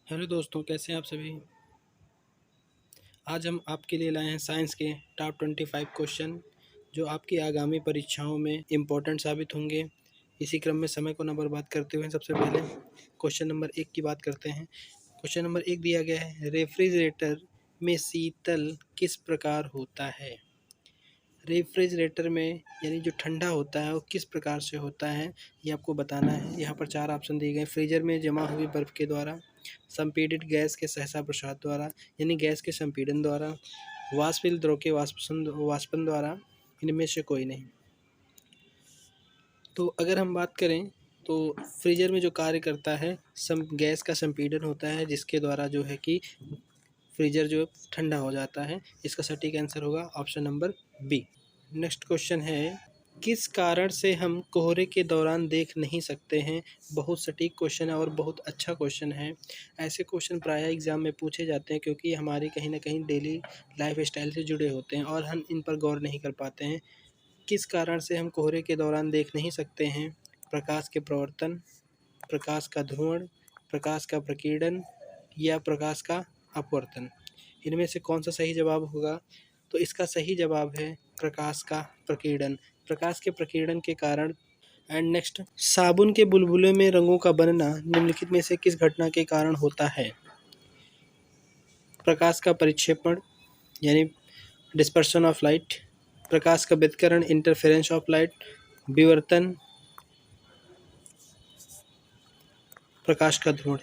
Hello दोस्तों, कैसे हैं आप सभी। आज हम आपके लिए लाए हैं साइंस के टॉप 25 क्वेश्चन जो आपकी आगामी परीक्षाओं में इम्पोर्टेंट साबित होंगे। इसी क्रम में समय को न बर्बाद करते हुए सबसे पहले क्वेश्चन नंबर 1 की बात करते हैं। क्वेश्चन नंबर 1 दिया गया है, रेफ्रिजरेटर में शीतल किस प्रकार होता है। रेफ्रिजरेटर में यानी जो ठंडा होता है वो किस प्रकार से होता है, ये आपको बताना है। यहाँ पर 4 ऑप्शन दिए गए। फ्रीजर में जमा हुई बर्फ़ के द्वारा, संपीड़ित गैस के सहसा प्रसार द्वारा यानी गैस के संपीड़न द्वारा, वाष्पशील द्रव के वाष्पन द्वारा, इनमें से कोई नहीं। तो अगर हम बात करें तो फ्रीजर में जो कार्य करता है गैस का संपीड़न होता है, जिसके द्वारा जो है कि फ्रीजर जो ठंडा हो जाता है। इसका सटीक आंसर होगा option number B. Next question है, किस कारण से हम कोहरे के दौरान देख नहीं सकते हैं। बहुत सटीक क्वेश्चन है और बहुत अच्छा क्वेश्चन है। ऐसे क्वेश्चन प्रायः एग्जाम में पूछे जाते हैं क्योंकि हमारी कहीं ना कहीं डेली लाइफ स्टाइल से जुड़े होते हैं और हम इन पर गौर नहीं कर पाते हैं। किस कारण से हम कोहरे के दौरान देख नहीं सकते हैं। प्रकाश के प्रवर्तन, प्रकाश का ध्रुवण, प्रकाश का प्रकीर्णन या प्रकाश का अपवर्तन। इनमें से कौन सा सही जवाब होगा। तो इसका सही जवाब है प्रकाश का प्रकीर्णन। प्रकाश के प्रकीर्णन के कारण। एंड नेक्स्ट, साबुन के बुलबुले में रंगों का बनना निम्नलिखित में से किस घटना के कारण होता है। प्रकाश का परिक्षेपण यानी डिस्पर्शन ऑफ लाइट, प्रकाश का व्यतिकरण इंटरफेरेंस ऑफ लाइट, विवर्तन, प्रकाश का ध्रुवण।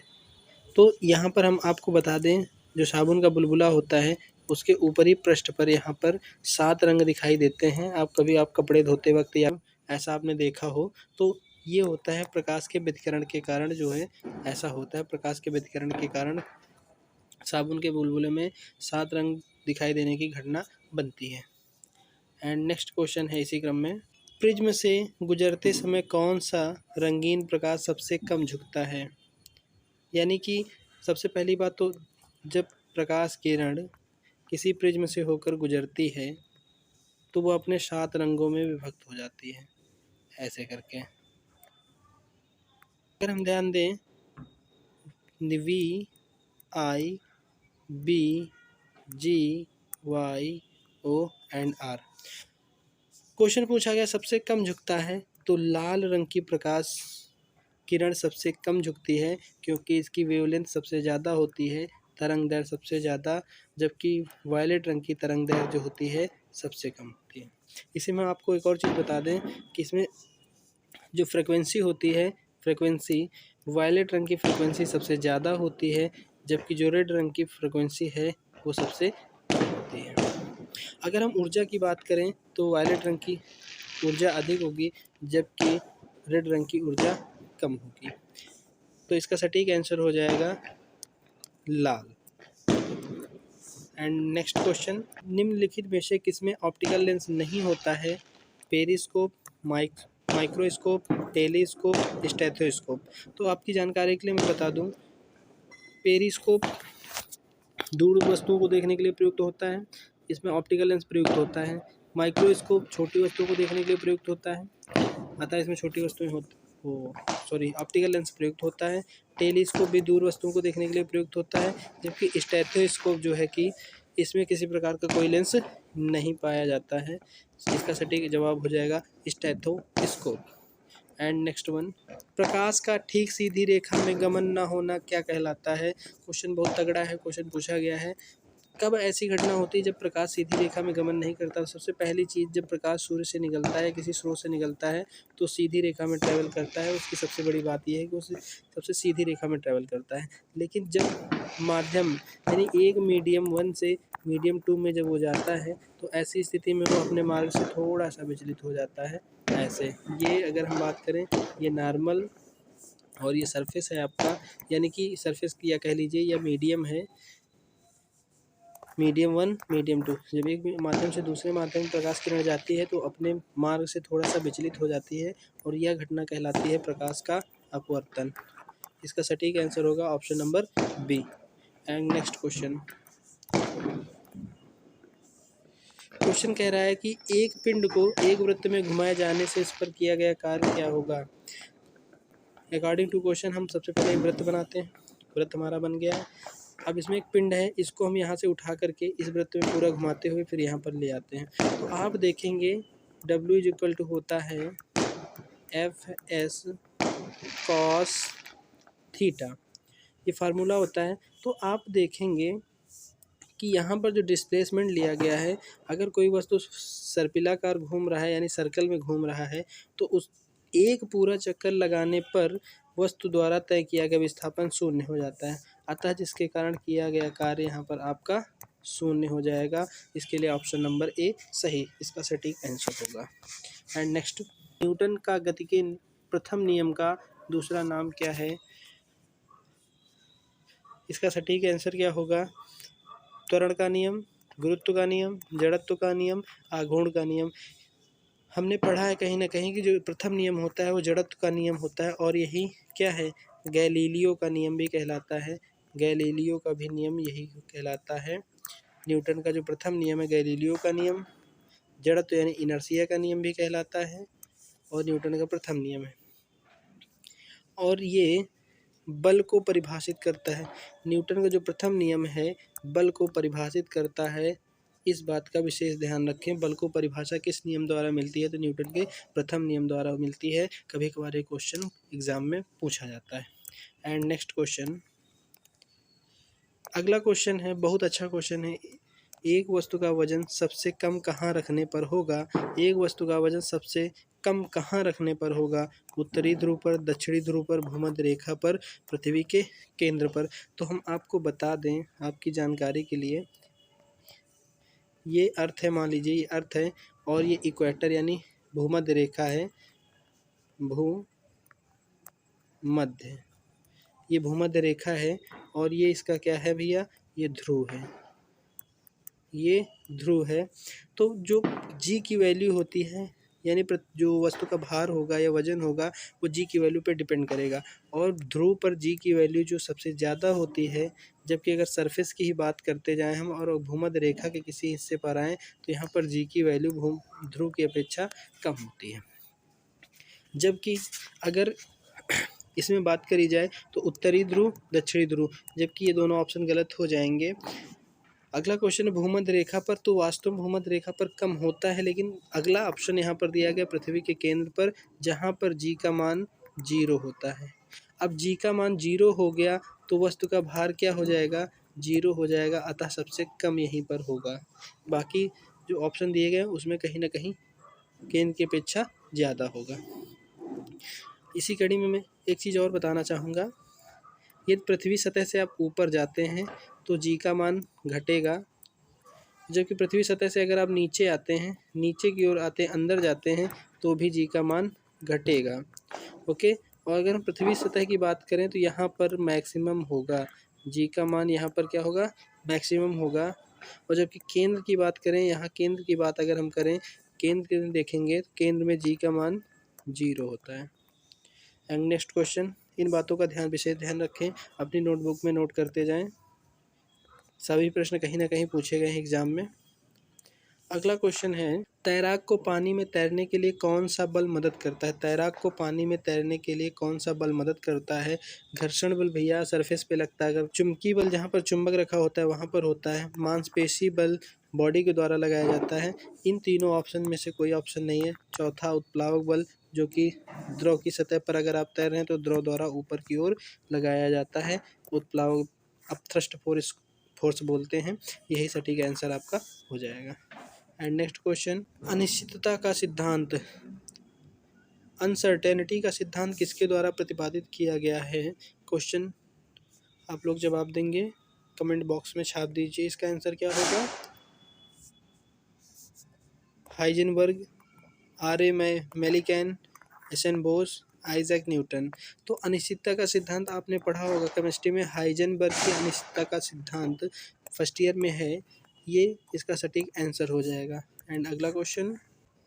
तो यहाँ पर हम आपको बता दें, जो साबुन का बुलबुला होता है उसके ऊपरी पृष्ठ पर यहाँ पर 7 रंग दिखाई देते हैं। आप कपड़े धोते वक्त या ऐसा आपने देखा हो तो ये होता है प्रकाश के व्यतिकरण के कारण जो है ऐसा होता है। प्रकाश के व्यतिकरण के कारण साबुन के बुलबुले में 7 रंग दिखाई देने की घटना बनती है। एंड नेक्स्ट क्वेश्चन है इसी क्रम में, प्रिज्म से गुजरते समय कौन सा रंगीन प्रकाश सबसे कम झुकता है। यानी कि सबसे पहली बात तो जब प्रकाश किरण किसी प्रिज्म से होकर गुजरती है तो वो अपने 7 रंगों में विभक्त हो जाती है ऐसे करके। अगर हम ध्यान दें, V, I, B, G, Y, O and R. Question पूछा गया सबसे कम झुकता है तो लाल रंग की प्रकाश किरण सबसे कम झुकती है क्योंकि इसकी वेवलेंथ सबसे ज़्यादा होती है, तरंग दैर्घ्य सबसे ज़्यादा, जबकि वायलेट रंग की तरंग दैर्घ्य जो होती है सबसे कम होती है। इसी में आपको एक और चीज़ बता दें कि इसमें जो फ्रिक्वेंसी होती है, फ्रिक्वेंसी वायलेट रंग की फ्रिक्वेंसी सबसे ज़्यादा होती है, जबकि जो रेड रंग की फ्रिक्वेंसी है वो सबसे कम होती है। अगर हम ऊर्जा की बात करें तो वायलेट रंग की ऊर्जा अधिक होगी जबकि रेड रंग की ऊर्जा कम होगी। तो इसका सटीक आंसर हो जाएगा लाल। एंड नेक्स्ट क्वेश्चन, निम्नलिखित में से किसमें ऑप्टिकल लेंस नहीं होता है। Periscope, microscope, telescope, stethoscope. तो आपकी जानकारी के लिए मैं बता दूं, पेरिस्कोप दूर वस्तुओं को देखने के लिए प्रयुक्त होता है, इसमें ऑप्टिकल लेंस प्रयुक्त होता है। माइक्रोस्कोप छोटी वस्तुओं को देखने के लिए प्रयुक्त होता है, अतः इसमें छोटी वस्तुएं ऑप्टिकल लेंस प्रयुक्त होता है। टेलीस्कोप भी दूर वस्तुओं को देखने के लिए प्रयुक्त होता है, जबकि स्टेथोस्कोप जो है कि इसमें किसी प्रकार का कोई लेंस नहीं पाया जाता है। इसका सटीक जवाब हो जाएगा स्टेथोस्कोप। एंड नेक्स्ट वन, प्रकाश का ठीक सीधी रेखा में गमन न होना क्या कहलाता है। क्वेश्चन बहुत तगड़ा है, क्वेश्चन पूछा गया है कब ऐसी घटना होती है जब प्रकाश सीधी रेखा में गमन नहीं करता। सबसे पहली चीज़, जब प्रकाश सूर्य से निकलता है, किसी स्रोत से निकलता है तो सीधी रेखा में ट्रैवल करता है। उसकी सबसे बड़ी बात यह है कि उसे सबसे सीधी रेखा में ट्रैवल करता है। लेकिन जब माध्यम यानी एक मीडियम 1 से मीडियम 2 में जब वो जाता है तो ऐसी स्थिति में वो अपने मार्ग से थोड़ा सा विचलित हो जाता है ऐसे। ये अगर हम बात करें, ये नॉर्मल और ये सरफेस है आपका, यानी कि सरफेस या कह लीजिए या मीडियम है, मीडियम 1 मीडियम 2। जब एक माध्यम से दूसरे माध्यम में प्रकाश किरण जाती है तो अपने मार्ग से थोड़ा सा विचलित हो जाती है और यह घटना कहलाती है प्रकाश का अपवर्तन। इसका सटीक आंसर होगा option number B. And next question, question कह रहा है कि एक पिंड को एक वृत्त में घुमाए जाने से इस पर किया गया कार्य क्या होगा। अकॉर्डिंग टू क्वेश्चन हम सबसे पहले एक वृत्त बनाते हैं, वृत्त हमारा बन गया है। अब इसमें एक पिंड है, इसको हम यहाँ से उठा करके इस वृत्त में पूरा घुमाते हुए फिर यहाँ पर ले आते हैं। तो आप देखेंगे W इज इक्वल टू होता है FS cos थीटा, ये फार्मूला होता है। तो आप देखेंगे कि यहाँ पर जो डिस्प्लेसमेंट लिया गया है, अगर कोई वस्तु सर्पिलाकार घूम रहा है यानी सर्कल में घूम रहा है, तो उस एक पूरा चक्कर लगाने पर वस्तु द्वारा तय किया गया विस्थापन शून्य हो जाता है। अतः जिसके कारण किया गया कार्य यहाँ पर आपका शून्य हो जाएगा। इसके लिए ऑप्शन नंबर ए सही इसका सटीक आंसर होगा। एंड नेक्स्ट, न्यूटन का गति के प्रथम नियम का दूसरा नाम क्या है? इसका सटीक आंसर क्या होगा? त्वरण का नियम, गुरुत्व का नियम, जड़त्व का नियम, आघूर्ण का नियम। हमने पढ़ा है कहीं ना कहीं कि जो प्रथम नियम होता है वो जड़त्व का नियम होता है, और यही क्या है, गैलीलियो का नियम भी कहलाता है। गैलीलियो का भी नियम यही कहलाता है। न्यूटन का जो प्रथम नियम है गैलीलियो का नियम, जड़त्व यानी इनर्शिया का नियम भी कहलाता है, और न्यूटन का प्रथम नियम है। और ये बल को परिभाषित करता है। न्यूटन का जो प्रथम नियम है बल को परिभाषित करता है। इस बात का विशेष ध्यान रखें। बल को परिभाषा किस नियम द्वारा मिलती है? तो न्यूटन के प्रथम नियम द्वारा मिलती है। कभी कभार ये क्वेश्चन एग्जाम में पूछा जाता है। एंड नेक्स्ट क्वेश्चन, अगला क्वेश्चन है, बहुत अच्छा क्वेश्चन है। एक वस्तु का वजन सबसे कम कहाँ रखने पर होगा? एक वस्तु का वजन सबसे कम कहाँ रखने पर होगा? उत्तरी ध्रुव पर, दक्षिणी ध्रुव पर, भूमध्य रेखा पर, पृथ्वी के केंद्र पर। तो हम आपको बता दें आपकी जानकारी के लिए, ये अर्थ है, मान लीजिए ये अर्थ है और ये इक्वेटर यानी भूमध्य रेखा है। भूमध्य, ये भूमध्य रेखा है और ये इसका क्या है भैया? ये ध्रुव है, ये ध्रुव है। तो जो जी की वैल्यू होती है यानी जो वस्तु का भार होगा या वजन होगा वो जी की वैल्यू पे डिपेंड करेगा, और ध्रुव पर जी की वैल्यू जो सबसे ज़्यादा होती है। जबकि अगर सरफेस की ही बात करते जाएं हम और भूमध्य रेखा के किसी हिस्से पर आएँ तो यहाँ पर जी की वैल्यू ध्रुव की अपेक्षा कम होती है। जबकि अगर इसमें बात करी जाए तो उत्तरी ध्रुव, दक्षिणी ध्रुव, जबकि ये दोनों ऑप्शन गलत हो जाएंगे। अगला क्वेश्चन है भूमध्य रेखा पर, तो वास्तव में भूमध्य रेखा पर कम होता है, लेकिन अगला ऑप्शन यहाँ पर दिया गया पृथ्वी के केंद्र पर, जहाँ पर जी का मान 0 होता है। अब जी का मान 0 हो गया तो वस्तु का भार क्या हो जाएगा? 0 हो जाएगा, अतः सबसे कम यहीं पर होगा। बाकी जो ऑप्शन दिए गए उसमें कहीं ना कहीं केंद्र की अपेक्षा ज़्यादा होगा। इसी कड़ी में मैं एक चीज़ और बताना चाहूँगा, यदि पृथ्वी सतह से आप ऊपर जाते हैं तो जी का मान घटेगा, जबकि पृथ्वी सतह से अगर आप नीचे आते हैं, नीचे की ओर आते हैं, अंदर जाते हैं तो भी जी का मान घटेगा। ओके, और अगर हम पृथ्वी सतह की बात करें तो यहाँ पर मैक्सिमम होगा, जी का मान यहाँ पर क्या होगा? मैक्सिमम होगा। और जबकि केंद्र की बात करें, यहाँ केंद्र की बात अगर हम करें, केंद्र के देखेंगे तो केंद्र में जी का मान 0 होता है। एंड नेक्स्ट क्वेश्चन, इन बातों का विशेष ध्यान रखें, अपनी नोटबुक में नोट करते जाएं। सभी प्रश्न कहीं ना कहीं पूछे गए हैं एग्जाम में। अगला क्वेश्चन है, तैराक को पानी में तैरने के लिए कौन सा बल मदद करता है? तैराक को पानी में तैरने के लिए कौन सा बल मदद करता है? घर्षण बल भैया सरफेस पे लगता है, अगर चुंबकीय बल जहाँ पर चुंबक रखा होता है वहाँ पर होता है, मांसपेशी बल बॉडी के द्वारा लगाया जाता है। इन तीनों ऑप्शन में से कोई ऑप्शन नहीं है। चौथा उत्प्लावक बल, जो कि द्रव की सतह पर अगर आप तैर रहे हैं तो द्रव द्वारा ऊपर की ओर लगाया जाता है, उत्प्लावक अपथ्रस्ट फोर्स बोलते हैं। यही सटीक आंसर आपका हो जाएगा। एंड नेक्स्ट क्वेश्चन, अनिश्चितता का सिद्धांत, अनसर्टेनिटी का सिद्धांत किसके द्वारा प्रतिपादित किया गया है? क्वेश्चन आप लोग जवाब देंगे, कमेंट बॉक्स में छाप दीजिए। इसका आंसर क्या होगा? Heisenberg, R A Millikan, S N Bose, Isaac Newton. तो अनिश्चितता का सिद्धांत आपने पढ़ा होगा केमिस्ट्री में, हाइजेनबर्ग की अनिश्चितता का सिद्धांत फर्स्ट ईयर में है, ये इसका सटीक आंसर हो जाएगा। एंड अगला क्वेश्चन,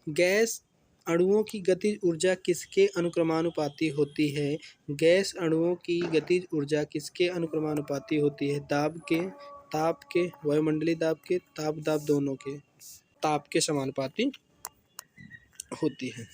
गैस अणुओं की गतिज ऊर्जा किसके अनुक्रमानुपाती होती है? गैस अणुओं की गतिज ऊर्जा किसके अनुक्रमानुपाती होती है? दाब के, ताप के, वायुमंडलीय दाब के, ताप दाब दोनों के, ताप के समानुपाती होती है।